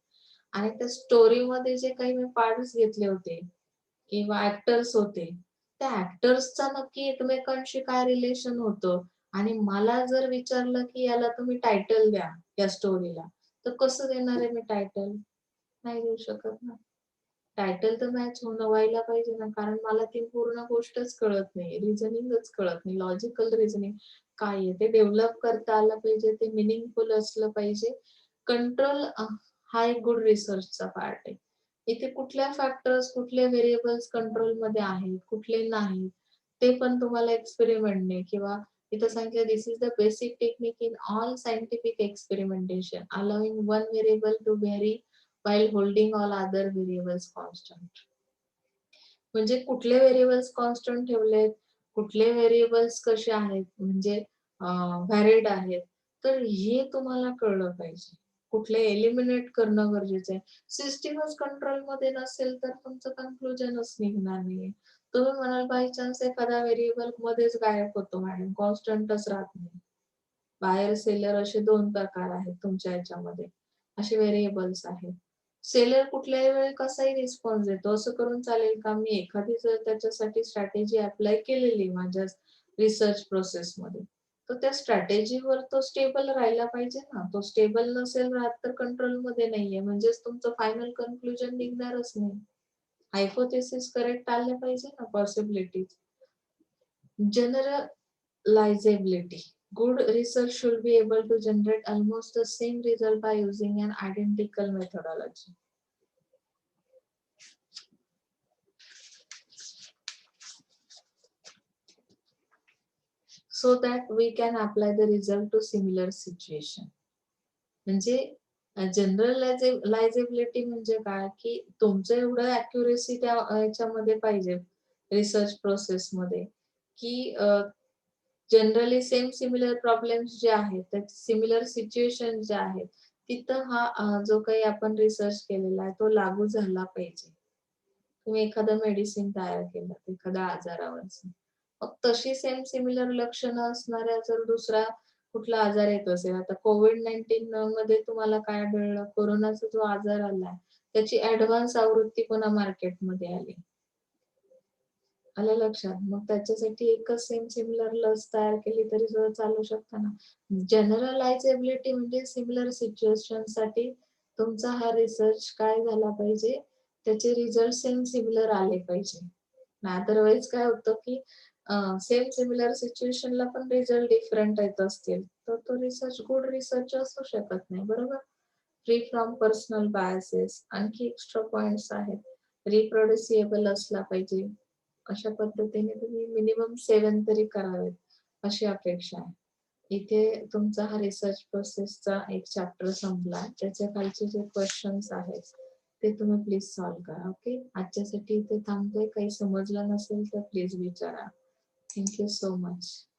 आणि त्या स्टोरीमध्ये जे काही मी पार्ट्स घेतले होते किंवा ऍक्टर्स होते, त्या ऍक्टर्सचा नक्की एकमेकांशी काय रिलेशन होतं आणि मला जर विचारलं की याला तुम्ही टायटल द्या या स्टोरीला, तर कसं देणार आहे मी टायटल? नाही देऊ शकत ना. टायटल तर मॅच होणं व्हायला पाहिजे ना, कारण मला ती पूर्ण गोष्टच कळत नाही, रिझनिंगच कळत नाही. लॉजिकल रिझनिंग काय आहे ते डेव्हलप करता आलं पाहिजे, ते मिनिंगफुल असलं पाहिजे. कंट्रोल हा एक गुड रिसर्चचा पार्ट आहे. इथे कुठल्या फॅक्टर्स, कुठले व्हेरिएबल्स कंट्रोलमध्ये आहेत, कुठले नाहीत, ते पण तुम्हाला एक्सपेरिमेंटने किंवा इथं सांगितलं this is the basic technique in all scientific experimentation, allowing one variable to vary while holding all other variables constant. म्हणजे कुठले व्हेरिएबल्स कॉन्स्टंट ठेवलेत, कुठले व्हेरिएबल्स कसे आहेत म्हणजे व्हॅरिड आहेत, तर हे तुम्हाला कळलं पाहिजे. कुठले एलिमिनेट करणं गरजेचं आहे. सिस्टीमच कंट्रोलमध्ये नसेल तर तुमचं कन्क्लुजनच निघणार नाहीये. तुम्ही म्हणाल बाय चान्स एखादा व्हेरिएबल मध्येच गायब होतो मॅडम, कॉन्स्टंटच राहत नाही. बायर सेलर असे 2 प्रकार आहेत तुमच्या ह्याच्यामध्ये. असे व्हेरिएबल्स आहेत. सेलर कुठल्याही वेळी कसाही रिस्पॉन्स देतो. असं करून चालेल का? मी एखादी जर त्याच्यासाठी स्ट्रॅटेजी अप्लाय केलेली माझ्या रिसर्च प्रोसेसमध्ये, तर त्या स्ट्रॅटेजीवर तो स्टेबल राहायला पाहिजे ना. तो स्टेबल नसेल राहत तर कंट्रोलमध्ये नाहीये. म्हणजेच तुमचं फायनल कन्क्लुजन निघणारच नाही. हायपोथेसिस करेक्ट आले पाहिजे ना, possibilities. Generalizability. Good research should be able to generate almost the same result by using an identical methodology. So that we can apply the result to similar situation. म्हणजे जनरलायझेबिलिटी म्हणजे काय की तुमचं एवढं अॅक्युरेसी त्या ह्याच्यामध्ये पाहिजे रिसर्च प्रोसेसमध्ये की जनरली सेम सिमिलर प्रॉब्लेम्स जे आहेत, त्या सिमिलर सिच्युएशन ज्या आहेत, तिथं हा जो काही आपण रिसर्च केलेला आहे, तो लागू झाला पाहिजे. तुम्ही एखादं मेडिसिन तयार केलं, एखाद्या आजारावरचं. मग तशी सेम सिमिलर लक्षणं असणाऱ्या जर दुसरा कुठला आजार येत असेल, आता COVID-19 मध्ये तुम्हाला काय आढळलं? कोरोनाचा जो आजार आलाय, त्याची ॲडव्हान्स आवृत्ती पुन्हा मार्केटमध्ये आली. आलं लक्षात. मग त्याच्यासाठी एकच सेम सिमिलर लस तयार केली तरी सुद्धा चालू शकतं ना. जनरलायझेबिलिटी म्हणजे सिमिलर सिच्युएशनसाठी तुमचा हा रिसर्च काय झाला पाहिजे, त्याचे रिझल्ट सेम सिमिलर आले पाहिजे. अदरवाईज काय होतं की सेम सिमिलर सिच्युएशनला पण रिझल्ट डिफरंट येत असतील, तर तो रिसर्च गुड रिसर्च असू शकत नाही, बरोबर? Free from personal biases. आणखी एक्स्ट्रा पॉइंट्स आहेत. रिप्रोड्युसिएबल असला पाहिजे. अशा पद्धतीने तुम्ही मिनिमम 7 तरी करावेत अशी अपेक्षा आहे. इथे तुमचा हा रिसर्च प्रोसेसचा एक चॅप्टर संपला. त्याच्या खालचे जे क्वेश्चन्स आहेत ते तुम्ही प्लीज सॉल्व्ह करा. ओके, आजच्यासाठी इथे थांबतोय. काही समजलं नसेल तर प्लीज विचारा. Thank you so much.